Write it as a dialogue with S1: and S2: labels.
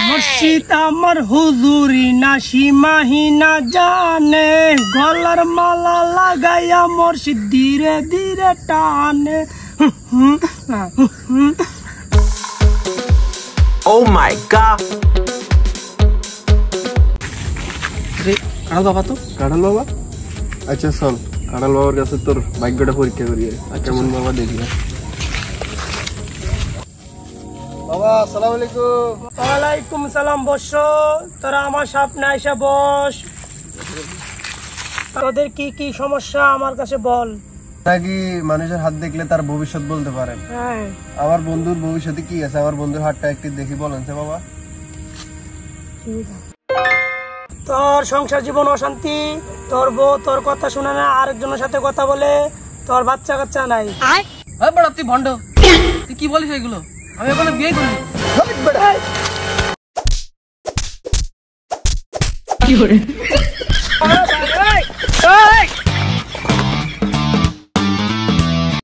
S1: মুর্শিদ আমার হুজুরি না সীমাহি না জানে, গলার মালা লাগাইয়া মুর্শিদ ধীরে ধীরে টানে।
S2: Oh my god!
S1: কাঁড়াল বাবা তো
S3: কাঁঠাল বাবা? আচ্ছা চল কাঁঠাল বাবার কাছে তোর ভাগ্যটা পরীক্ষা করি, কেমন বাবা দেখি। বাবা আসসালামু আলাইকুম।
S1: ওয়ালাইকুম সালাম। বস, তোরা আমার সামনে আইসা বস। তোদের কি কি সমস্যা আমার কাছে বল।
S3: নাকি মানুষের হাত দেখলে তার ভবিষ্যৎ বলতে পারেন?
S1: হ্যাঁ,
S3: আমার বন্ধুর ভবিষ্যতে কি আছে? আমার বন্ধুর হাতটা একটু দেখি বলেন বাবা।
S1: তোর সংসার জীবন অশান্তি, তোর বউ তোর কথা শুনে না, আরেকজনের সাথে কথা বলে, তোর বাচ্চা কাচ্চা নাই।
S4: বড় তুই ভণ্ড, তুই কি বলিস এগুলো? আমি এখনো বিয়ে করিনি।
S1: কি করে